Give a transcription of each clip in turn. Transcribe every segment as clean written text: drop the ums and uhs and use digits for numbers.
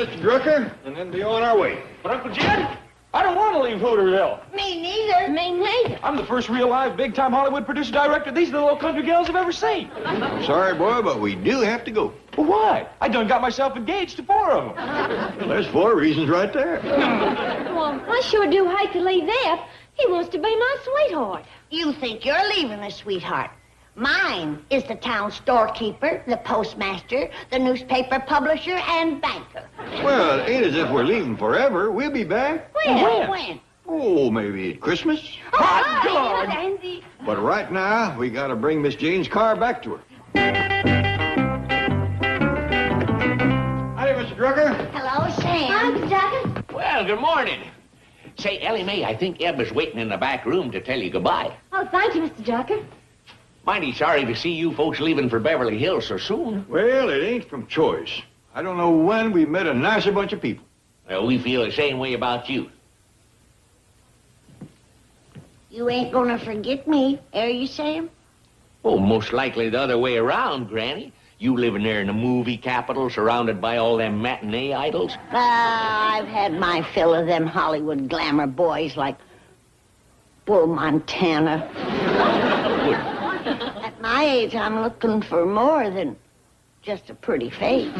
Mr. Drucker, and then be on our way. But, Uncle Jed, I don't want to leave Hooterville. Me neither. Me neither. I'm the first real live, big-time Hollywood producer-director these little country gals have ever seen. Sorry, boy, but we do have to go. Well, why? I done got myself engaged to 4 of them. Well, there's 4 reasons right there. Well, I sure do hate to leave Eph. He wants to be my sweetheart. You think you're leaving a sweetheart. Mine is the town storekeeper, the postmaster, the newspaper publisher, and banker. Well, it ain't as if we're leaving forever. We'll be back. When? Oh, maybe at Christmas. Hot dog! Andy. But right now, we gotta bring Miss Jane's car back to her. Hi, Mr. Drucker. Hello, Sam. Hi, Mr. Jacket. Well, good morning. Say, Ellie Mae, I think Eb is waiting in the back room to tell you goodbye. Oh, thank you, Mr. Jacket. Mighty sorry to see you folks leaving for Beverly Hills so soon. Well, it ain't from choice. I don't know when we met a nicer bunch of people. Well, we feel the same way about you. You ain't gonna forget me, are you, Sam? Oh, most likely the other way around, Granny. You living there in the movie capital, surrounded by all them matinee idols. I've had my fill of them Hollywood glamour boys like Bull Montana. At my age, I'm looking for more than just a pretty face.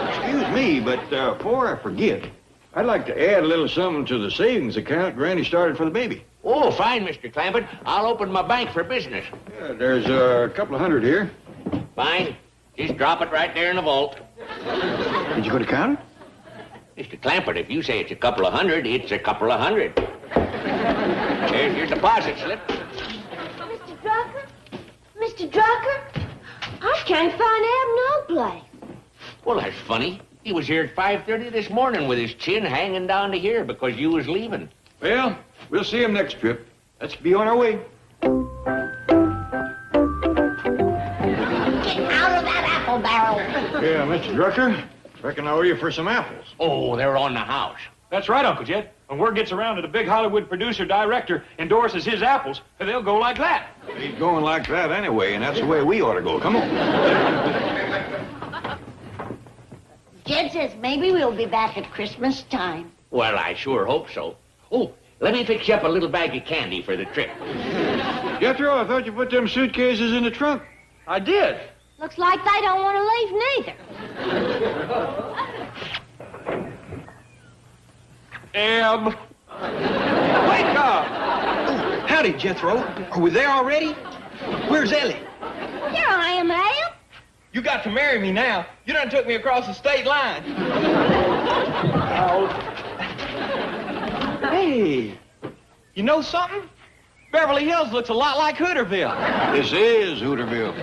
Excuse me, but before I forget, I'd like to add a little something to the savings account Granny started for the baby. Oh, fine, Mr. Clampett. I'll open my bank for business. Yeah, there's a couple of $100 here. Fine. Just drop it right there in the vault. Did you go to count it? Mr. Clampett, if you say it's a couple of $100, it's a couple of $100. There's your deposit slip. Mr. Drucker? Mr. Drucker? I can't find Eb no place. Well, that's funny. He was here at 5:30 this morning with his chin hanging down to here because you was leaving. Well, we'll see him next trip. Let's be on our way. Get out of that apple barrel. Yeah, Mr. Drucker, reckon I owe you for some apples. Oh, they're on the house. That's right, Uncle Jed. When word gets around that a big Hollywood producer-director endorses his apples, they'll go like that. He's going like that anyway, and that's the way we ought to go. Come on. Jed says maybe we'll be back at Christmas time. Well, I sure hope so. Oh, let me fix you up a little bag of candy for the trip. Jethro, I thought you put them suitcases in the trunk. I did. Looks like they don't want to leave neither. Eb. Wake up! Oh, howdy, Jethro. Are we there already? Where's Ellie? Here I am, Eb. You got to marry me now. You done took me across the state line. Hey, you know something? Beverly Hills looks a lot like Hooterville. This is Hooterville.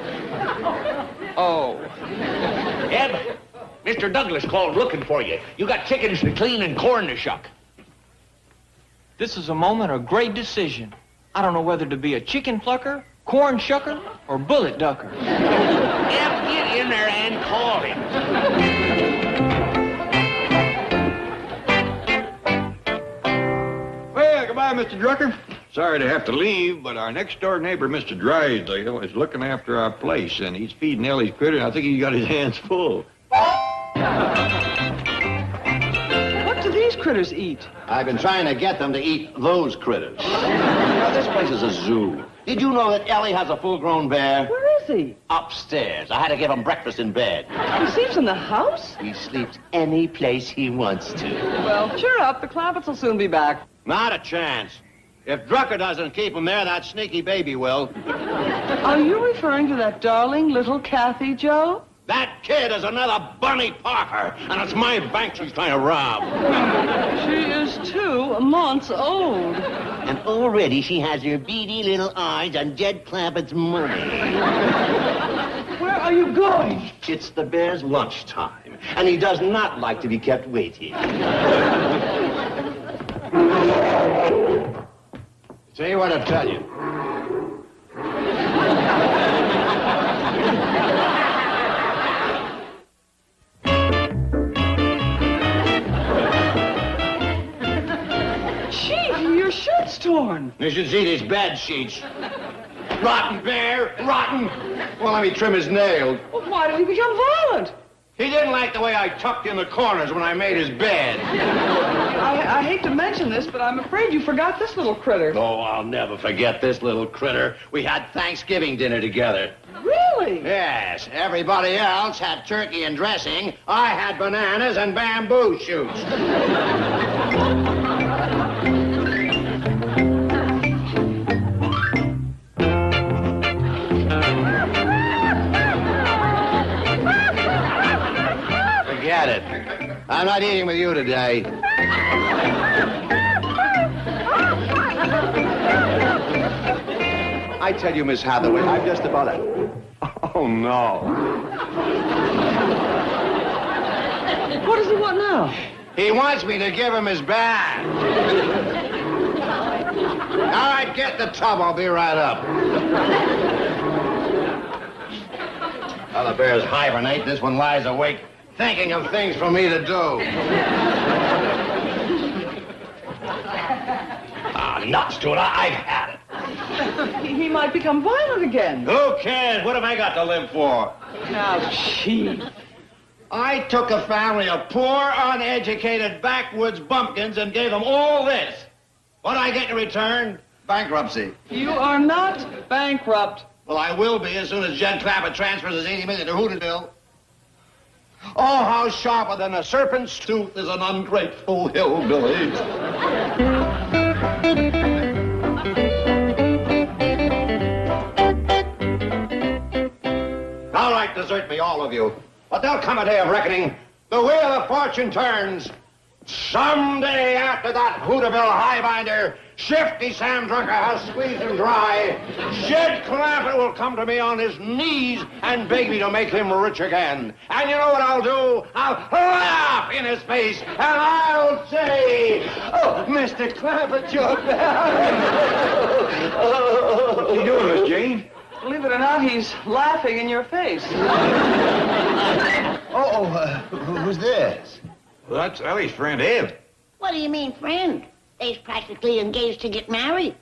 Oh. Eb, Mr. Douglas called looking for you. You got chickens to clean and corn to shuck. This is a moment of great decision. I don't know whether to be a chicken plucker, corn shucker, or bullet ducker. Eb, get in there and call him. Well, goodbye, Mr. Drucker. Sorry to have to leave, but our next-door neighbor, Mr. Drysdale, is looking after our place, and he's feeding Ellie's critter, and I think he's got his hands full. What do these critters eat? I've been trying to get them to eat those critters. Now, this place is a zoo. Did you know that Ellie has a full-grown bear? Where is he? Upstairs. I had to give him breakfast in bed. He sleeps in the house? He sleeps any place he wants to. Well, cheer up. The Clampetts will soon be back. Not a chance. If Drucker doesn't keep him there, that sneaky baby will. Are you referring to that darling little Kathy, Joe? That kid is another Bunny Parker, and it's my bank she's trying to rob. She is 2 months old. And already she has her beady little eyes on Jed Clampett's money. Where are you going? It's the bear's lunchtime, and he does not like to be kept waiting. Tell you what I'll tell you. Chief, your shirt's torn. You should see these bed sheets. Rotten bear, rotten. Well, let me trim his nails. Well, why did he become violent? He didn't like the way I tucked in the corners when I made his bed. I hate to mention this, but I'm afraid you forgot this little critter. Oh, I'll never forget this little critter. We had Thanksgiving dinner together. Really? Yes, everybody else had turkey and dressing. I had bananas and bamboo shoots. Forget it. I'm not eating with you today. I tell you, Miss Hathaway, I'm just about a... Oh, no. What does he want now? He wants me to give him his bag. All right, get the tub. I'll be right up. While the bears hibernate, this one lies awake thinking of things for me to do. Nuts to it. I've had it. He might become violent again. Who cares? What have I got to live for? Now, Chief. I took a family of poor, uneducated backwoods bumpkins and gave them all this. What I get in return? Bankruptcy. You are not bankrupt. Well, I will be as soon as Jed Clampett transfers his $80 million to Hooterville. Oh, how sharper than a serpent's tooth is an ungrateful hillbilly. All right, desert me, all of you. But there'll come a day of reckoning. The wheel of fortune turns. Someday after that Hooterville highbinder, Shifty Sam Drunker has squeezed him dry, Jed Clampett will come to me on his knees and beg me to make him rich again. And you know what I'll do? I'll laugh in his face and I'll say, "Oh, Mr. Clampett, you're back." What's he doing, Miss Jane? Believe it or not, he's laughing in your face. Who's this? Well, that's Ellie's friend, Eb. What do you mean, friend? They's practically engaged to get married.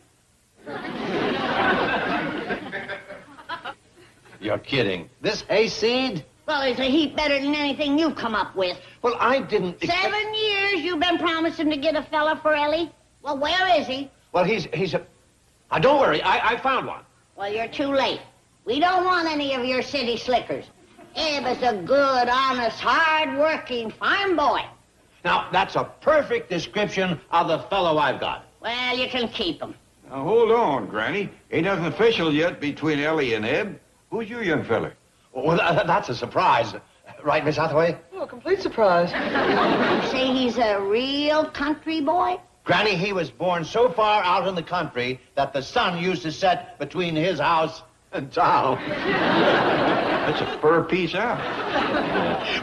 You're kidding. This hayseed? Well, it's a heap better than anything you've come up with. Well, I didn't... 7 years you've been promising to get a fella for Ellie. Well, where is he? Well, he's a... don't worry, I found one. Well, you're too late. We don't want any of your city slickers. Eb is a good, honest, hard-working farm boy. Now, that's a perfect description of the fellow I've got. Well, you can keep him. Now, hold on, Granny. Ain't nothing official yet between Ellie and Eb. Who's your young fella? Well, that's a surprise. Right, Miss Hathaway? Oh, a complete surprise. You say he's a real country boy? Granny, he was born so far out in the country that the sun used to set between his house and town. That's a fur piece out.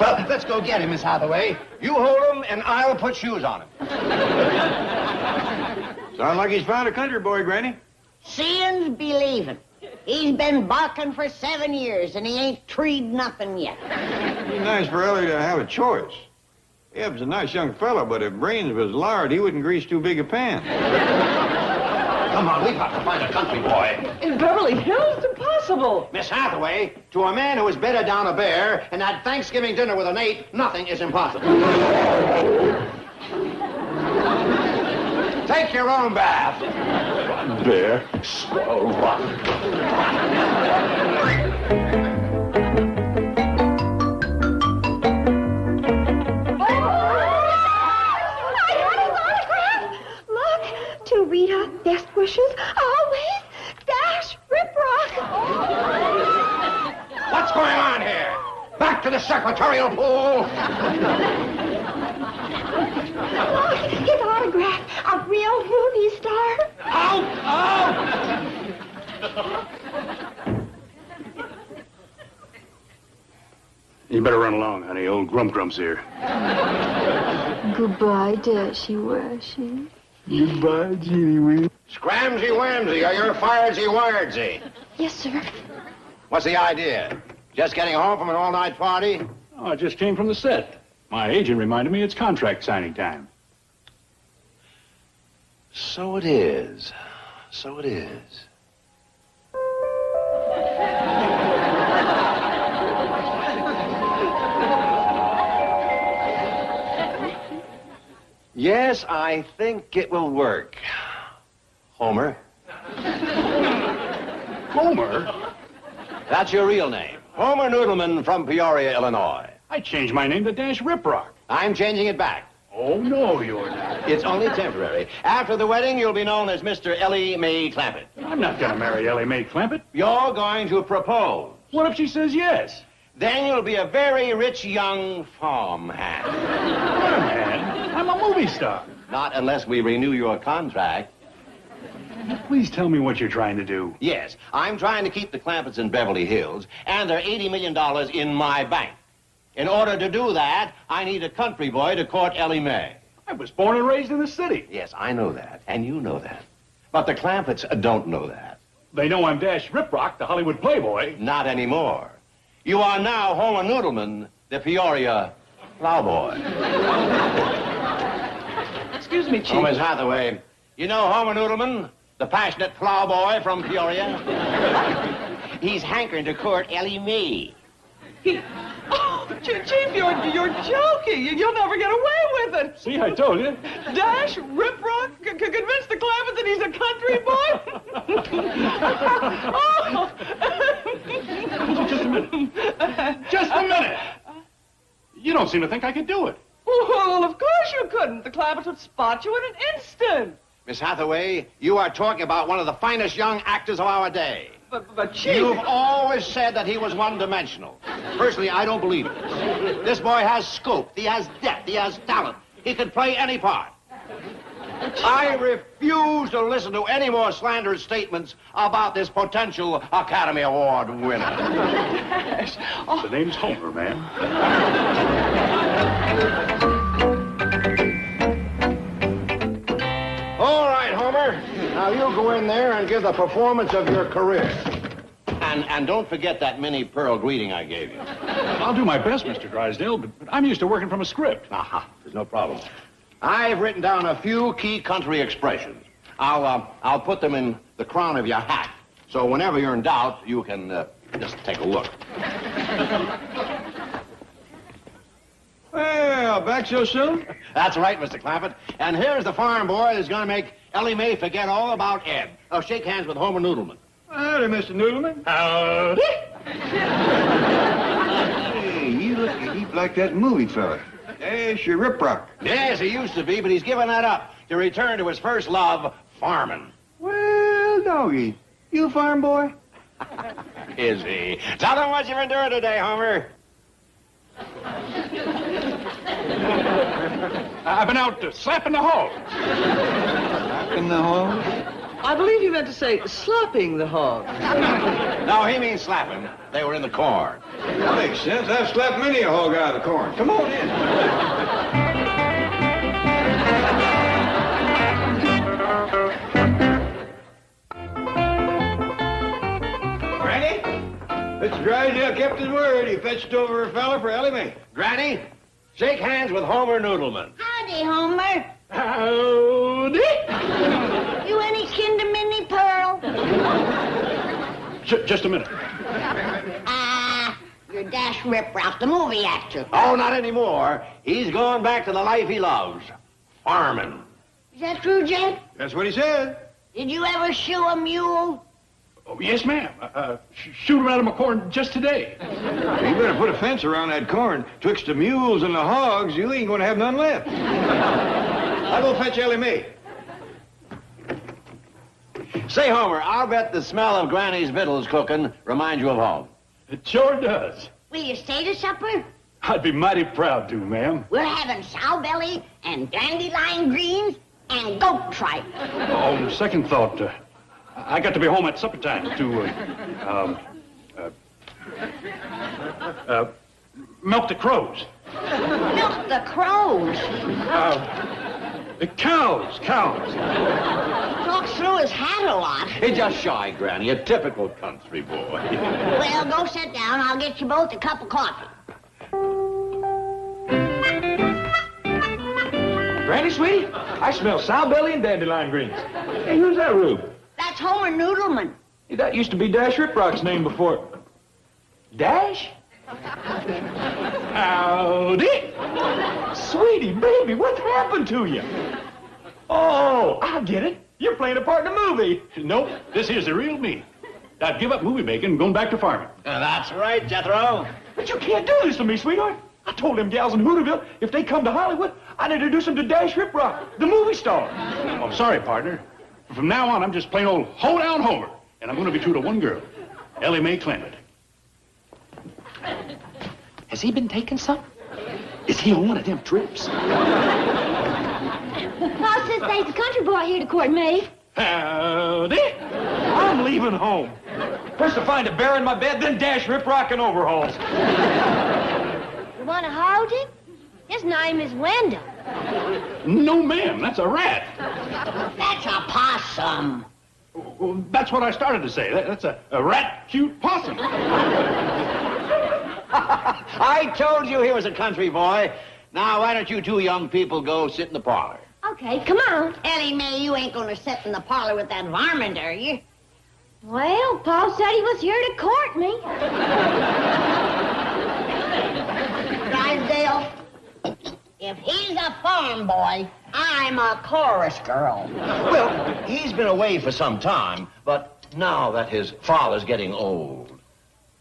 Well, let's go get him, Miss Hathaway. You hold him, and I'll put shoes on him. Sounds like he's found a country boy, Granny. Seeing's believing. He's been barking for 7 years, and he ain't treed nothing yet. It'd be nice for Ellie to have a choice. Eb's a nice young fella, but if brains was lard, he wouldn't grease too big a pan. Come on, we've got to find a country boy. In Beverly Hills? It's impossible. Miss Hathaway, to a man who has bedded down a bear and had Thanksgiving dinner with an ape, nothing is impossible. Take your own bath. Bear. Swell rock. To Rita, best wishes, always, Dash Riprock. What's going on here? Back to the secretarial pool. Look, his autograph, a real movie star. Out! Out! You better run along, honey. Old Grump-Grump's here. Goodbye, Dashy Washy. Goodbye, Jeannie Wee. Scramsy-wamsy, are you firedsy-wiredsy? Yes, sir. What's the idea? Just getting home from an all-night party? Oh, I just came from the set. My agent reminded me it's contract signing time. So it is. So it is. Yes, I think it will work. Homer. Homer? That's your real name. Homer Noodleman from Peoria, Illinois. I changed my name to Dash Riprock. I'm changing it back. Oh, no, you're not. It's only temporary. After the wedding, you'll be known as Mr. Ellie Mae Clampett. I'm not going to marry Ellie Mae Clampett. You're going to propose. What if she says yes? Then you'll be a very rich young farmhand. Man, I'm a movie star. Not unless we renew your contract. Please tell me what you're trying to do. Yes, I'm trying to keep the Clampetts in Beverly Hills and their $80 million in my bank. In order to do that, I need a country boy to court Ellie Mae. I was born and raised in the city. Yes, I know that, and you know that. But the Clampetts don't know that. They know I'm Dash Riprock, the Hollywood playboy. Not anymore. You are now Homer Noodleman, the Peoria plowboy. Excuse me, Chief. Oh, Miss Hathaway, you know Homer Noodleman, the passionate plowboy from Peoria? He's hankering to court Ellie Mae. Oh, Chief, you're joking. You'll never get away with it. See, I told you. Dash Riprock convince the Clampetts that he's a country boy? Just a minute. Just a minute. You don't seem to think I could do it. Well, of course you couldn't. The Clampetts would spot you in an instant. Miss Hathaway, you are talking about one of the finest young actors of our day. But Chief... You've always said that he was one-dimensional. Personally, I don't believe it. This boy has scope, he has depth, he has talent. He could play any part. I refuse to listen to any more slanderous statements about this potential Academy Award winner. The name's Homer, ma'am. All right, Homer. Now you go in there and give the performance of your career. And don't forget that mini pearl greeting I gave you. I'll do my best, Mr. Drysdale, but I'm used to working from a script. Aha, there's no problem. I've written down a few key country expressions. I'll put them in the crown of your hat, so whenever you're in doubt, you can just take a look. Well, back so soon? That's right, Mr. Clampett. And here's the farm boy that's going to make Ellie Mae forget all about Ed. Now shake hands with Homer Noodleman. Howdy, Mr. Noodleman. Hey, you look a heap like that movie fella. Dash Riprock. Yes, he used to be, but he's given that up to return to his first love, farming. Well, doggy, you a farm boy? Is he? Tell him what you've been doing today, Homer. I've been out slapping the hog. Slapping the hog? I believe you meant to say slapping the hog. No, he means slapping. They were in the corn. That makes sense. I've slapped many a hog out of the corn. Come on in. Granny? Mr. Drysdale kept his word. He fetched over a fella for Ellie Mae. Granny, shake hands with Homer Noodleman. Howdy, Homer. Howdy. You any kin to Minnie Pearl? Just a minute. You're Dash Riprock, the movie actor. Oh, not anymore. He's going back to the life he loves, farming. Is that true, Jed? That's what he said. Did you ever shoe a mule? Oh, yes, ma'am. Shoot him out of my corn just today. You better put a fence around that corn. Twixt the mules and the hogs, you ain't going to have none left. I'll go fetch Ellie Mae. Say, Homer, I'll bet the smell of Granny's victuals cooking reminds you of home. It sure does. Will you stay to supper? I'd be mighty proud to, ma'am. We're having sow belly and dandelion greens and goat tripe. On second thought, I got to be home at supper time to, milk the crows. Milk the crows. Cows. Talks through his hat a lot. He's just shy, Granny, a typical country boy. Well, go sit down. I'll get you both a cup of coffee. Granny, sweetie, I smell sow belly and dandelion greens. Hey, who's that Rube? That's Homer Noodleman. Hey, that used to be Dash Riprock's name before. Dash? Howdy. Sweetie, baby, what's happened to you? Oh, I get it. You're playing a part in a movie. Nope, this here's the real me. I've give up movie making and going back to farming. That's right, Jethro. But you can't do this to me, sweetheart. I told them gals in Hooterville if they come to Hollywood, I'd introduce them to Dash Riprock, the movie star. Oh, I'm sorry, partner. From now on, I'm just plain old hoedown Homer. And I'm going to be true to one girl, Ellie Mae Clampett. Has he been taking some? Is he on one of them trips? Pa says there's a country boy here to court me. Howdy. I'm leaving home. First to find a bear in my bed, then Dash Riprock and overhauls. You want to hold him? His name is Wendell. No, ma'am, that's a rat. That's a possum. Well, that's what I started to say. That's a rat cute possum. I told you he was a country boy. Now, why don't you two young people go sit in the parlor? Okay, come on. Ellie Mae, you ain't gonna sit in the parlor with that varmint, are you? Well, Paul said he was here to court me. Drysdale, if he's a farm boy, I'm a chorus girl. Well, he's been away for some time, but now that his father's getting old.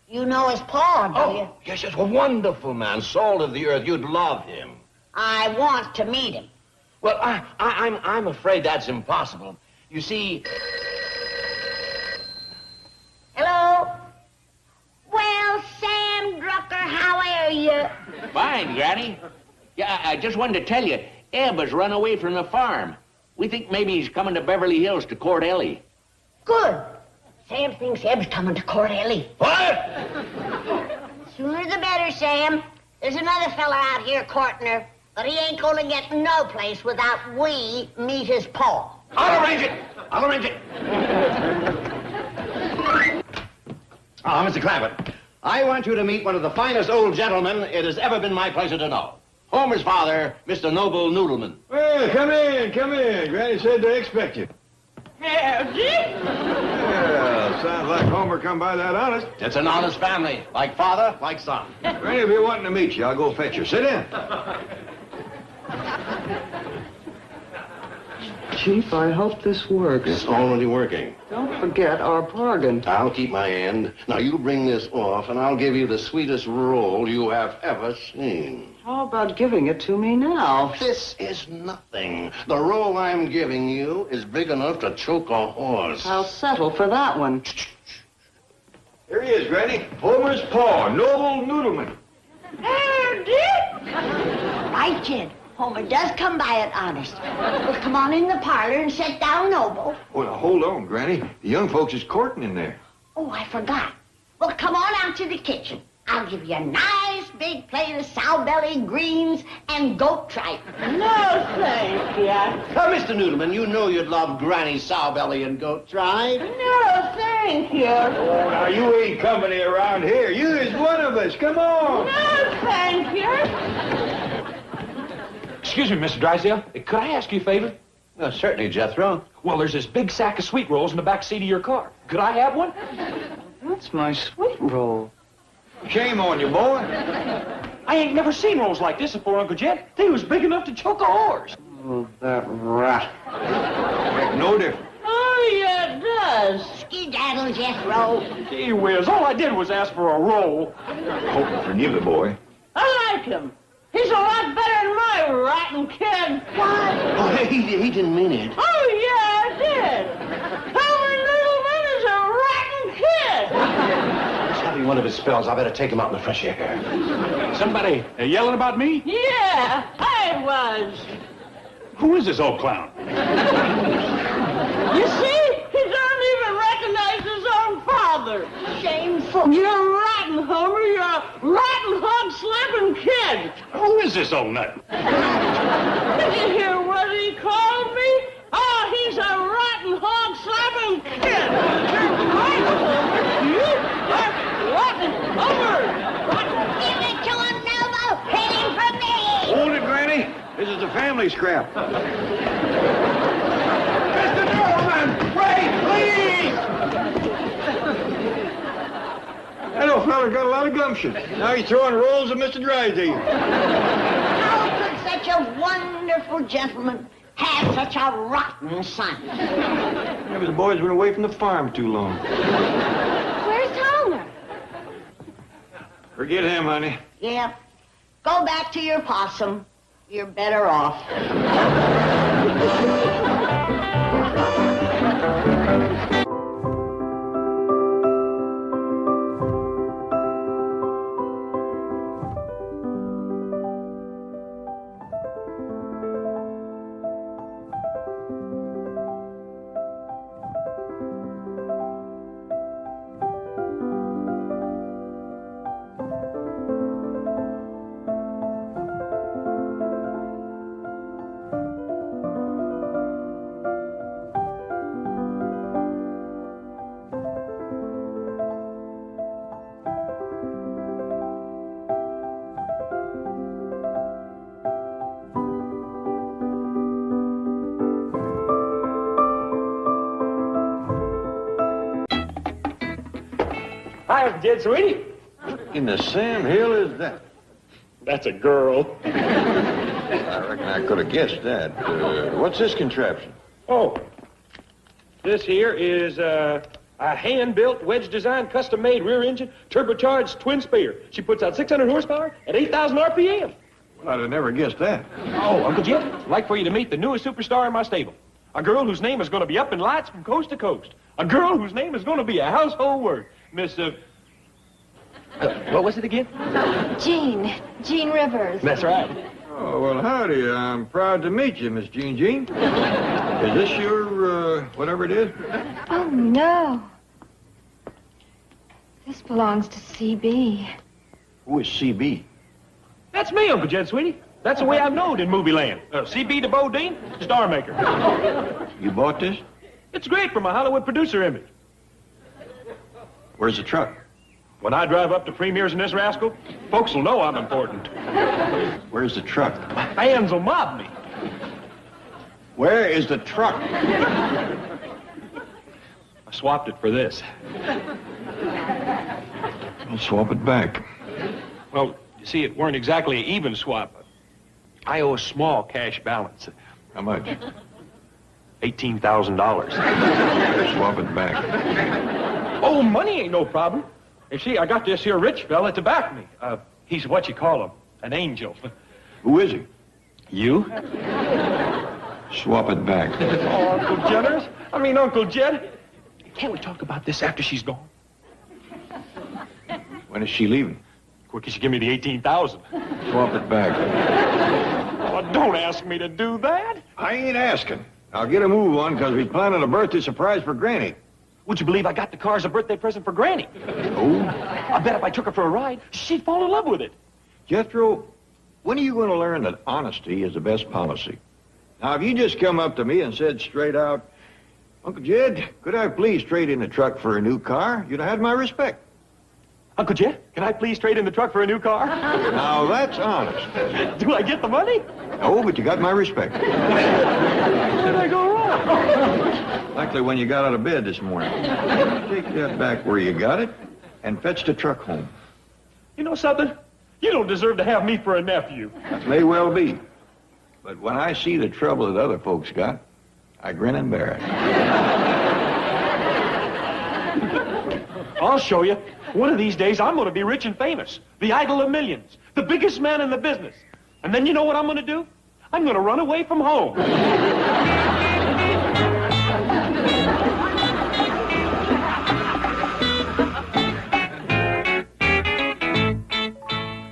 You know his pa, do you? Oh, yes, a wonderful man, salt of the earth. You'd love him. I want to meet him. Well, I'm afraid that's impossible. You see... Hello? Well, Sam Drucker, how are you? Fine, Granny. Yeah, I just wanted to tell you, Eb has run away from the farm. We think maybe he's coming to Beverly Hills to court Ellie. Good. Sam thinks Eb's coming to court Ellie. What? Sooner the better, Sam. There's another fella out here courting her, but he ain't gonna get no place without we meet his pa. I'll arrange it. Mr. Clampett, I want you to meet one of the finest old gentlemen it has ever been my pleasure to know. Homer's father, Mr. Noble Noodleman. Well, come in. Granny said to expect you. Howdy. Yeah, sounds like Homer come by that honest. It's an honest family, like father, like son. Granny, if you're wanting to meet you, I'll go fetch her. Sit in. Chief, I hope this works. It's already working. Don't forget our bargain. I'll keep my end. Now, you bring this off, and I'll give you the sweetest roll you have ever seen. How about giving it to me now? This is nothing. The roll I'm giving you is big enough to choke a horse. I'll settle for that one. Here he is, Granny. Homer's pa, Noble Noodleman. Right, kid. Homer does come by it honest. Well, come on in the parlor and sit down, Noble. Well, hold on, Granny. The young folks is courting in there. Oh, I forgot. Well, come on out to the kitchen. I'll give you a nice big plate of sow belly, greens, and goat tripe. No, thank you. Now, Mr. Noodleman, you know you'd love Granny's sow belly and goat tripe. No, thank you. Oh, now, you ain't company around here. You is one of us. Come on. No, thank you. Excuse me, Mr. Drysdale. Could I ask you a favor? Certainly, Jethro. Well, there's this big sack of sweet rolls in the back seat of your car. Could I have one? That's my sweet roll. Shame on you, boy. I ain't never seen rolls like this before, Uncle Jed. They was big enough to choke a horse. Oh, that rat. Make no difference. Oh, yeah, it does. Skedaddle, Jethro. Gee whiz, all I did was ask for a roll. Hope you forgive the boy. I like him. He's a lot better than my rotten kid. What? Oh, he didn't mean it. Oh, yeah, I did. Homer Noodleman is a rotten kid. He's having one of his spells. I better take him out in the fresh air. Somebody yelling about me? Yeah, I was. Who is this old clown? You see? He don't even recognize his own father. Shameful. You're rotten, Homer. You're a rotten, hog-slapping kid. Who is this old nut? Did you hear what he called me? Oh, he's a rotten, hog-slapping kid. You're right, Homer. You are rotten, Homer. Give it to him, Noble. Hit him from me. Hold it, Granny. This is a family scrap. Mr. Noodleman, wait, please! Hello, fellas. feller's got a lot of gumption. Now he's throwing rolls at Mr. Drysdale. How could such a wonderful gentleman have such a rotten son? Maybe the boy's been away from the farm too long. Where's Homer? Forget him, honey. Yeah. Go back to your possum. You're better off. Hi, Uncle Jed, sweetie. In the Sam Hill is that? That's a girl. I reckon I could have guessed that. What's this contraption? Oh, this here is a hand-built, wedge-designed, custom-made rear-engine, turbocharged twin spear. She puts out 600 horsepower at 8,000 RPM. Well, I'd have never guessed that. Oh, Uncle Jed, I'd like for you to meet the newest superstar in my stable. A girl whose name is going to be up in lights from coast to coast. A girl whose name is going to be a household word. Miss, what was it again? Jean Rivers. That's right. Oh, well, howdy. I'm proud to meet you, Miss Jean Jean. Is this your, whatever it is? Oh, no. This belongs to CB. Who is CB? That's me, Uncle Jed, sweetie. That's the way I'm known in movie land. CB de Bodine, star maker. You bought this? It's great for my Hollywood producer image. Where's the truck? When I drive up to premieres in this rascal, folks will know I'm important. Where's the truck? My fans will mob me. Where is the truck? I swapped it for this. I'll swap it back. Well, you see, it weren't exactly an even swap. I owe a small cash balance. How much? $18,000. Swap it back. Oh, money ain't no problem. You see, I got this here rich fella to back me. He's what you call him, an angel. Who is he? You? Swap it back. Oh, Uncle Jenners. Uncle Jed. Can't we talk about this after she's gone? When is she leaving? Quick as you give me the $18,000. Swap it back. Oh, don't ask me to do that. I ain't asking. I'll get a move on because we're planning a birthday surprise for Granny. Would you believe I got the car as a birthday present for Granny? Oh? I bet if I took her for a ride, she'd fall in love with it. Jethro, when are you going to learn that honesty is the best policy? Now, if you just come up to me and said straight out, Uncle Jed, could I please trade in the truck for a new car? You'd have had my respect. Uncle Jed, can I please trade in the truck for a new car? Now, that's honest. Do I get the money? No, but you got my respect. Where did I go wrong? Likely when you got out of bed this morning. Take that back where you got it and fetch the truck home. You know something? You don't deserve to have me for a nephew. That may well be. But when I see the trouble that other folks got, I grin and bear it. I'll show you. One of these days, I'm going to be rich and famous. The idol of millions. The biggest man in the business. And then you know what I'm going to do? I'm going to run away from home.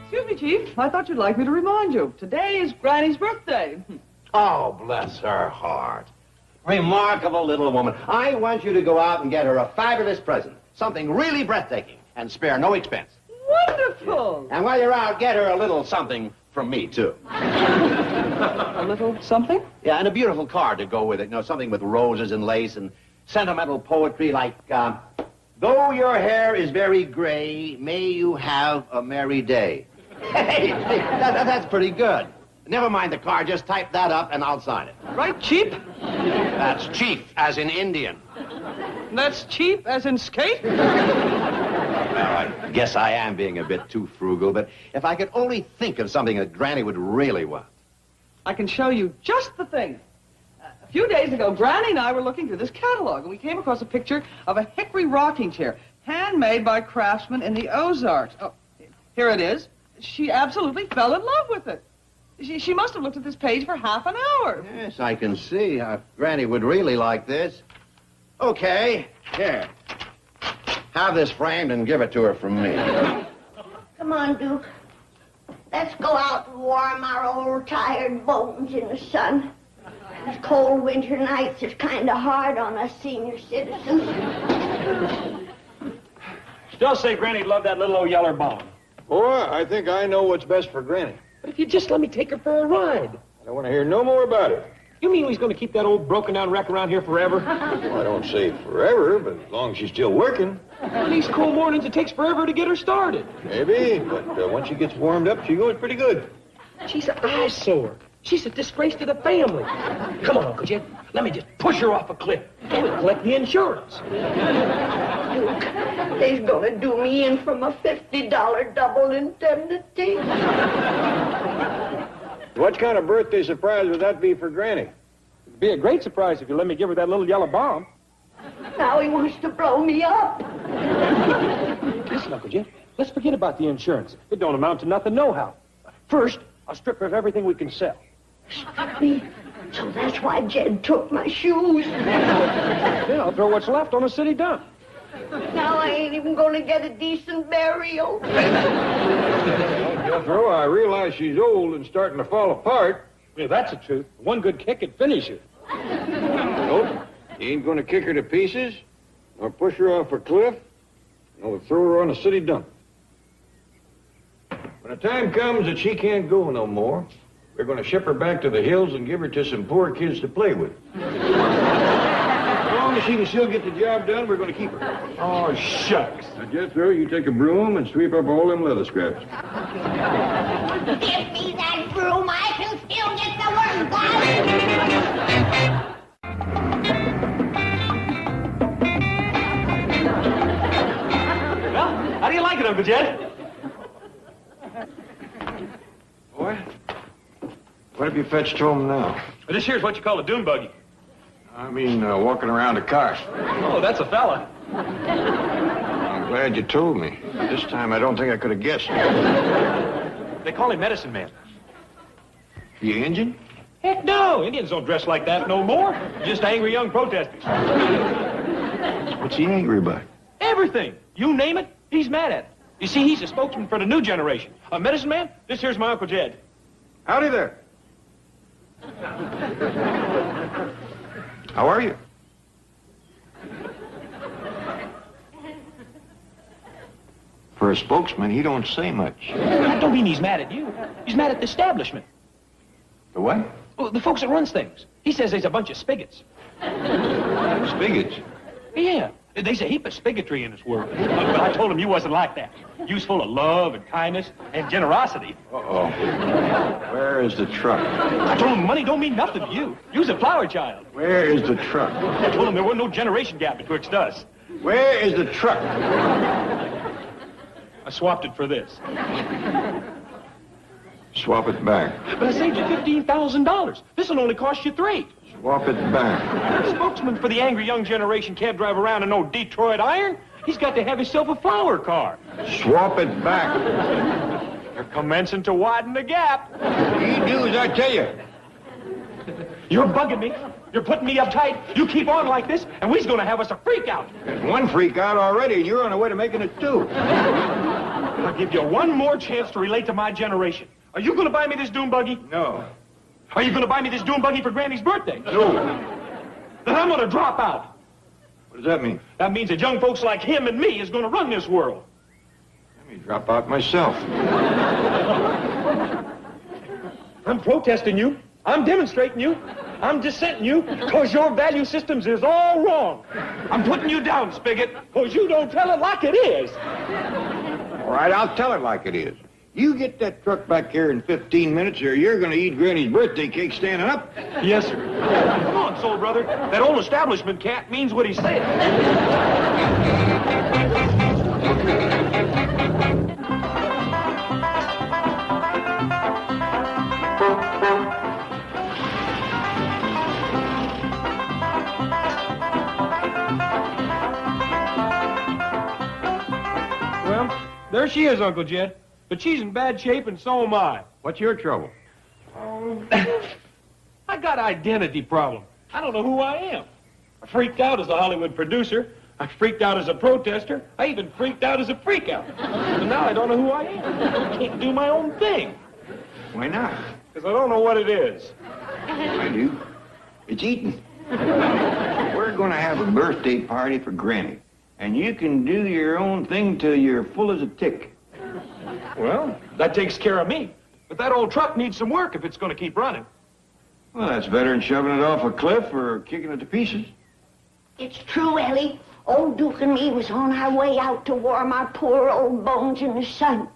Excuse me, Chief. I thought you'd like me to remind you. Today is Granny's birthday. Oh, bless her heart. Remarkable little woman. I want you to go out and get her a fabulous present. Something really breathtaking and spare no expense. Wonderful. And while you're out, get her a little something from me, too. A little something? Yeah, and a beautiful card to go with it. You know, something with roses and lace and sentimental poetry like, though your hair is very gray, may you have a merry day. Hey, that's pretty good. Never mind the card, just type that up and I'll sign it. Right, Chief? That's chief, as in Indian. That's cheap as in skate? I guess I am being a bit too frugal, but if I could only think of something that Granny would really want. I can show you just the thing. A few days ago, Granny and I were looking through this catalog, and we came across a picture of a hickory rocking chair, handmade by craftsmen in the Ozarks. Oh, here it is. She absolutely fell in love with it. She must have looked at this page for half an hour. Yes, I can see how Granny would really like this. Okay, here. Have this framed and give it to her from me. Come on, Duke. Let's go out and warm our old tired bones in the sun. These cold winter nights is kind of hard on us senior citizens. Still say Granny'd love that little old yeller bomb. Boy, I think I know what's best for Granny. But if you just let me take her for a ride. I don't want to hear no more about it. You mean he's going to keep that old broken-down wreck around here forever? Well, I don't say forever, but as long as she's still working. On these cool mornings, it takes forever to get her started. Maybe, but once she gets warmed up, she goes pretty good. She's an eyesore. She's a disgrace to the family. Come on, Uncle Jed. Let me just push her off a cliff. We'll collect the insurance. Duke, they's gonna do me in from a $50 double indemnity. What kind of birthday surprise would that be for Granny? It'd be a great surprise if you let me give her that little yellow bomb. Now he wants to blow me up. Listen, Uncle Jed, let's forget about the insurance. It don't amount to nothing nohow. First, I'll strip her of everything we can sell. Strip me? So that's why Jed took my shoes. Yeah, I'll throw what's left on a city dump. Now I ain't even gonna get a decent burial. Jethro, I realize she's old and starting to fall apart. Yeah, that's the truth. One good kick would finish her. Nope. You ain't gonna kick her to pieces, or push her off a cliff, or throw her on a city dump. When the time comes that she can't go no more, we're gonna ship her back to the hills and give her to some poor kids to play with. As long as she can still get the job done, we're gonna keep her. Oh, shucks. Now, Jethro, you take a broom and sweep up all them leather scraps. Give me that broom, I can still get the work done. Well, how do you like it, Uncle Jed? Boy, what have you fetched home now? This here's what you call a dune buggy. I mean, walking around a car. Oh, that's a fella. I'm glad you told me. This time I don't think I could have guessed. They call him Medicine Man. The engine? Heck no, Indians don't dress like that no more. Just angry young protesters. What's he angry about? Everything. You name it, he's mad at it. You see, he's a spokesman for the new generation. A Medicine Man, this here's my Uncle Jed. Howdy there. How are you? For a spokesman, he don't say much. That don't mean he's mad at you. He's mad at the establishment. The what? Well, the folks that runs things. He says there's a bunch of spigots. Spigots. Yeah, there's a heap of spigotry in this world. But I told him you wasn't like that. You was full of love and kindness and generosity. Uh-oh. Where is the truck? I told him money don't mean nothing to you. You's a flower child. Where is the truck? I told him there wasn't no generation gap betwixt us. Where is the truck? I swapped it for this. Swap it back. But I saved you $15,000. This'll only cost you $3. Swap it back. The spokesman for the angry young generation can't drive around in no Detroit iron. He's got to have himself a flower car. Swap it back. You're commencing to widen the gap. You do as I tell you. You're bugging me. You're putting me uptight. You keep on like this, and we's gonna have us a freak out. There's one freak out already, and you're on the way to making it two. I'll give you one more chance to relate to my generation. Are you gonna buy me this dune buggy? No. Are you gonna buy me this dune buggy for Granny's birthday? No. Then I'm gonna drop out. What does that mean? That means that young folks like him and me is gonna run this world. Let me drop out myself. I'm protesting you. I'm demonstrating you. I'm dissenting you because your value systems is all wrong. I'm putting you down, Spigot, because you don't tell it like it is. All right, I'll tell it like it is. You get that truck back here in 15 minutes, or you're going to eat Granny's birthday cake standing up. Yes, sir. Come on, soul brother. That old establishment cat means what he said. Well, there she is, Uncle Jed. But she's in bad shape, and so am I. What's your trouble? I got identity problem. I don't know who I am. I freaked out as a Hollywood producer. I freaked out as a protester. I even freaked out as a freakout. And now I don't know who I am. I can't do my own thing. Why not? Because I don't know what it is. I do. It's eating. We're going to have a birthday party for Granny. And you can do your own thing till you're full as a tick. Well, that takes care of me. But that old truck needs some work if it's going to keep running. Well, that's better than shoving it off a cliff or kicking it to pieces. It's true, Ellie. Old Duke and me was on our way out to warm our poor old bones in the sun.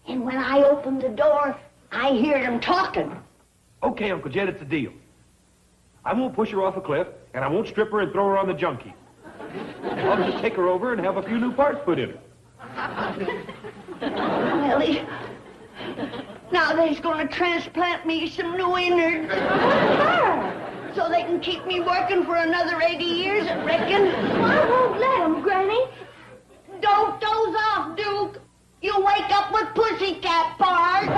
And when I opened the door, I heard them talking. Okay, Uncle Jed, it's a deal. I won't push her off a cliff, and I won't strip her and throw her on the junkie. I'll just take her over and have a few new parts put in her. Ellie, now they's going to transplant me some new innards. So they can keep me working for another 80 years, I reckon. I won't let them, Granny. Don't doze off, Duke. You'll wake up with pussycat parts.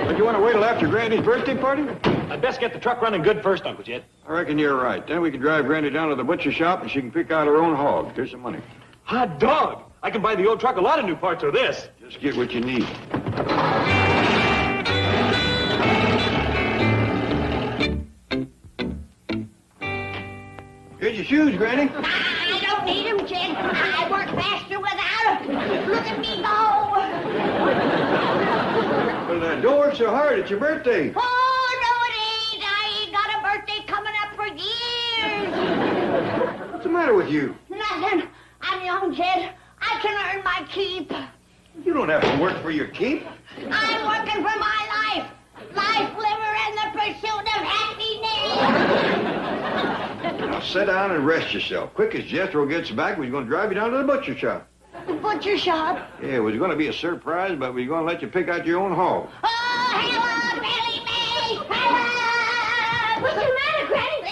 But you want to wait till after Granny's birthday party? I'd best get the truck running good first, Uncle Jed. I reckon you're right. Then we can drive Granny down to the butcher shop and she can pick out her own hog. Here's some money. Hot dog! I can buy the old truck a lot of new parts with this. Just get what you need. Here's your shoes, Granny. I don't need them, Jed. I work faster without them. Look at me go. Well, don't work so hard. It's your birthday. Oh, no, it ain't. I ain't got a birthday coming up for years. What's the matter with you? Nothing. I'm young, Jed. I can earn my keep. You don't have to work for your keep. I'm working for my life. Life, liver, and the pursuit of happiness. Now sit down and rest yourself. Quick as Jethro gets back, we're going to drive you down to the butcher shop. The butcher shop? Yeah, it was going to be a surprise, but we're going to let you pick out your own hog. Oh, hello, Billy Mae! Hello! What's the matter, Granny?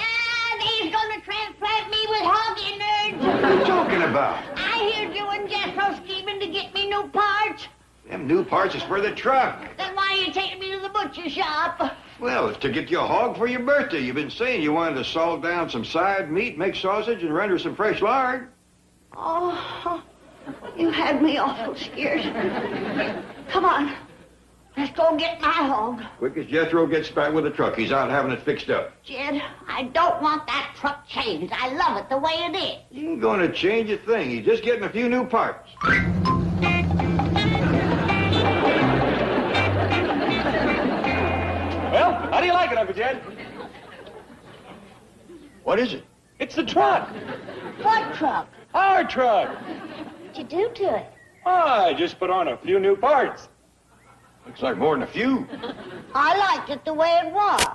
They's going to transplant me with hog innards. What are you talking about? I hear you and Jethro scheming to get me new parts. Them new parts is for the truck. Then why are you taking me to the butcher shop? Well, it's to get you a hog for your birthday. You've been saying you wanted to salt down some side meat, make sausage, and render some fresh lard. Oh, you had me awful scared. Come on. Let's go get my hog. Quick as Jethro gets back with the truck, he's out having it fixed up. Jed, I don't want that truck changed. I love it the way it is. You ain't going to change a thing. He's just getting a few new parts. Well, how do you like it, Uncle Jed? What is it? It's the truck. What truck? Our truck. What'd you do to it? Oh, I just put on a few new parts. Looks like more than a few. I liked it the way it was.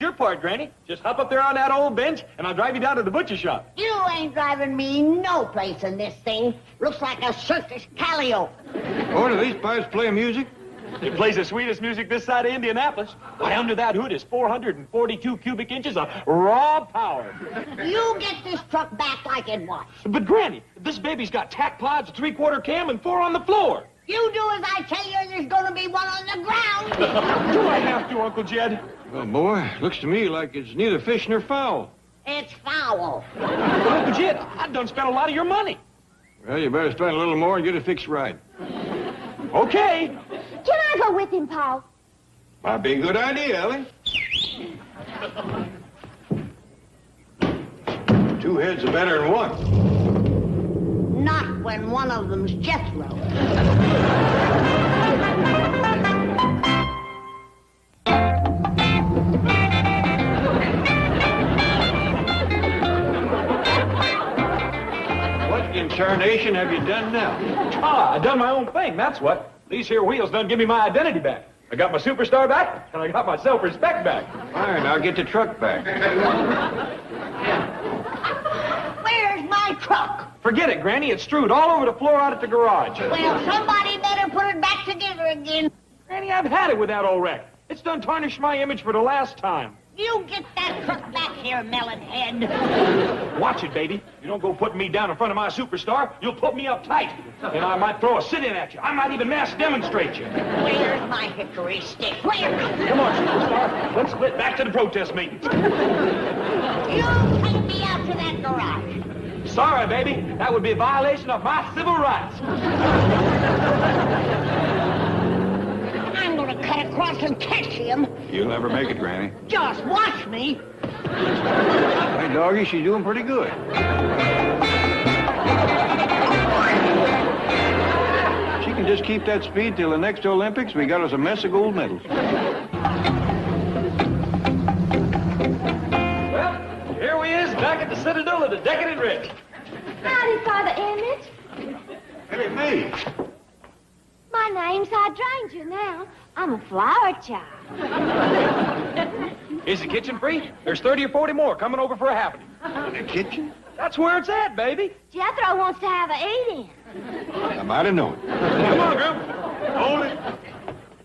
Your part, Granny. Just hop up there on that old bench, and I'll drive you down to the butcher shop. You ain't driving me no place in this thing. Looks like a circus calliope. Oh, do these pipes play music? It plays the sweetest music this side of Indianapolis. Why, under that hood is 442 cubic inches of raw power. You get this truck back like it was. But, Granny, this baby's got tack pods, a three-quarter cam, and 4 on the floor. You do as I tell you, there's going to be one on the ground. Do I have to, Uncle Jed? Well, boy, looks to me like it's neither fish nor fowl. It's foul. Uncle Jed, I've done spent a lot of your money. Well, you better spend a little more and get it fixed right. Okay. Can I go with him, Paul? Might be a good idea, Ellie. 2 heads are better than one. Not when one of them's Jethro. What in tarnation have you done now? Ah, I done my own thing, that's what. These here wheels done give me my identity back. I got my superstar back, and I got my self-respect back. Fine, I'll get the truck back. Where's my truck? Forget it, Granny. It's strewed all over the floor out at the garage. Well, somebody better put it back together again. Granny, I've had it with that old wreck. It's done tarnished my image for the last time. You get that truck back here, melon head. Watch it, baby. You don't go putting me down in front of my superstar, you'll put me up tight. And I might throw a sit-in at you. I might even mass demonstrate you. Where's my hickory stick? Where? Come on, superstar. Let's split back to the protest meeting. You take me out to that garage. Sorry, baby. That would be a violation of my civil rights. I'm going to cut across and catch him. You'll never make it, Granny. Just watch me. Hey, doggy, she's doing pretty good. She can just keep that speed till the next Olympics. We got us a mess of gold medals. Well, here we is, back at the Citadel of the Decadent Rich. Howdy, Father Emmett. Hey, me. My name's Hydrangea now. I'm a flower child. Is the kitchen free? There's 30 or 40 more coming over for a happening. The kitchen? That's where it's at, baby. Jethro wants to have a eat-in. I might have known. Come on, girl. Hold it.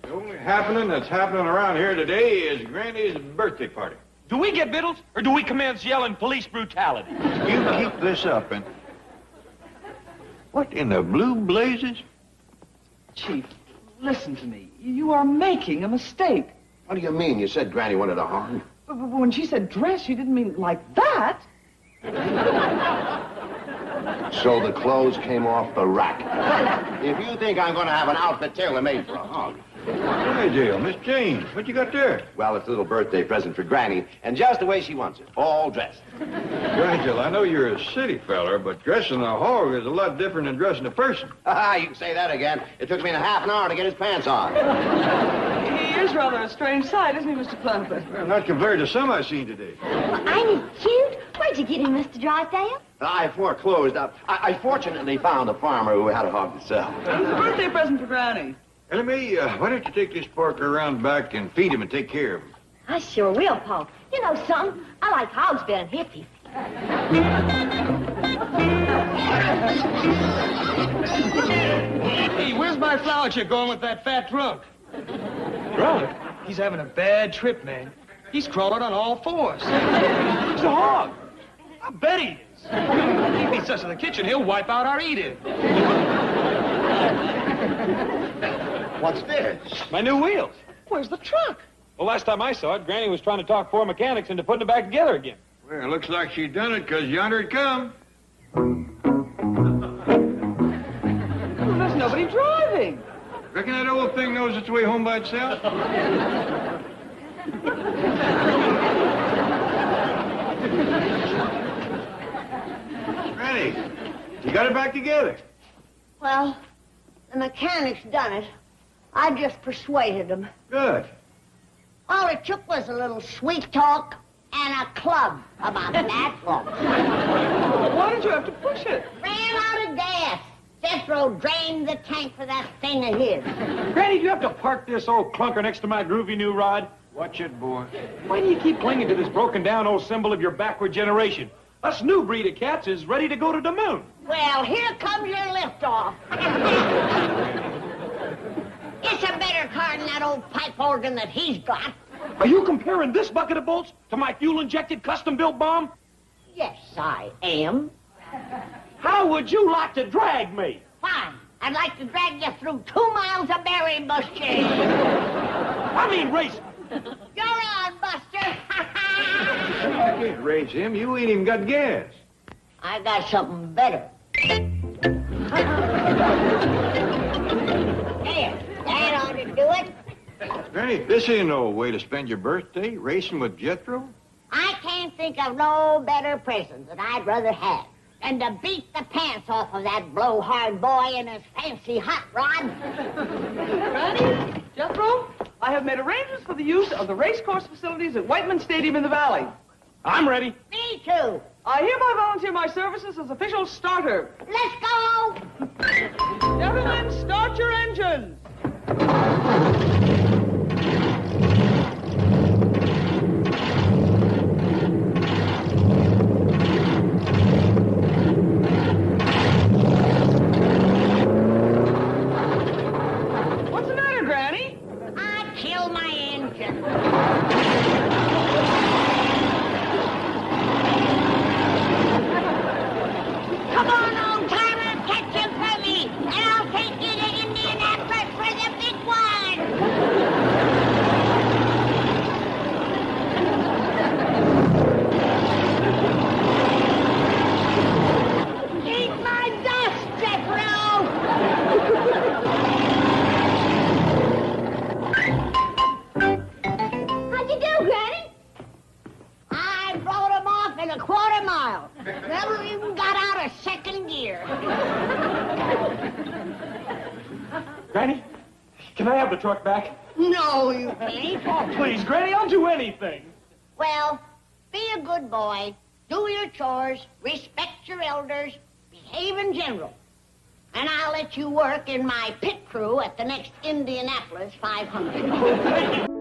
The only happening that's happening around here today is Granny's birthday party. Do we get victuals, or do we commence yelling police brutality? You keep this up and... What in the blue blazes? Chief, listen to me. You are making a mistake. What do you mean? You said Granny wanted a hog. But when she said dress, she didn't mean like that. So the clothes came off the rack. If you think I'm going to have an outfit tailor-made for a hog. Hey, Dale, Miss Jane, what you got there? Well, it's a little birthday present for Granny, and just the way she wants it, all dressed. Nigel, I know you're a city feller, but dressing a hog is a lot different than dressing a person. You can say that again. It took me a half an hour to get his pants on. He is rather a strange sight, isn't he, Mr. Clampett? Well, not compared to some I've seen today. Well, ain't he cute? Where'd you get him, Mr. Drysdale? I foreclosed. I fortunately found a farmer who had a hog to sell. It's a birthday present for Granny. Ellie, why don't you take this porker around back and feed him and take care of him? I sure will, Paul. You know something? I like hogs better than hippies. Hey, where's my flower chick going with that fat drunk? Drunk? He's having a bad trip, man. He's crawling on all fours. He's a hog. I bet he is. If he sits in the kitchen, he'll wipe out our eat-in. What's this? My new wheels. Where's the truck? Well, last time I saw it, Granny was trying to talk four mechanics into putting it back together again. Well, it looks like she done it, because yonder it come. Well, there's nobody driving. Reckon that old thing knows its way home by itself? Granny, you got it back together. Well, the mechanics done it. I just persuaded them. Good. All it took was a little sweet talk and a club about that long. Why did you have to push it? Ran out of gas. Jethro drained the tank for that thing of his. Granny, do you have to park this old clunker next to my groovy new ride? Watch it, boy. Why do you keep clinging to this broken-down old symbol of your backward generation? Us new breed of cats is ready to go to the moon. Well, here comes your liftoff. It's a better car than that old pipe organ that he's got. Are you comparing this bucket of bolts to my fuel-injected, custom-built bomb? Yes, I am. How would you like to drag me? Fine. I'd like to drag you through 2 miles of berry bushes. I mean racing. You're on, Buster. You can't race him. You ain't even got gas. I got something better. There. That ought to do it. Granny, this ain't no way to spend your birthday, racing with Jethro. I can't think of no better present that I'd rather have than to beat the pants off of that blowhard boy in his fancy hot rod. Granny, Jethro, I have made arrangements for the use of the racecourse facilities at Whiteman Stadium in the Valley. I'm ready. Me too. I hereby volunteer my services as official starter. Let's go. Gentlemen, start your engines. in a quarter mile. Never even got out of second gear. Granny, can I have the truck back? No, you can't. Oh, please, Granny, I'll do anything. Well, be a good boy. Do your chores. Respect your elders. Behave in general. And I'll let you work in my pit crew at the next Indianapolis 500.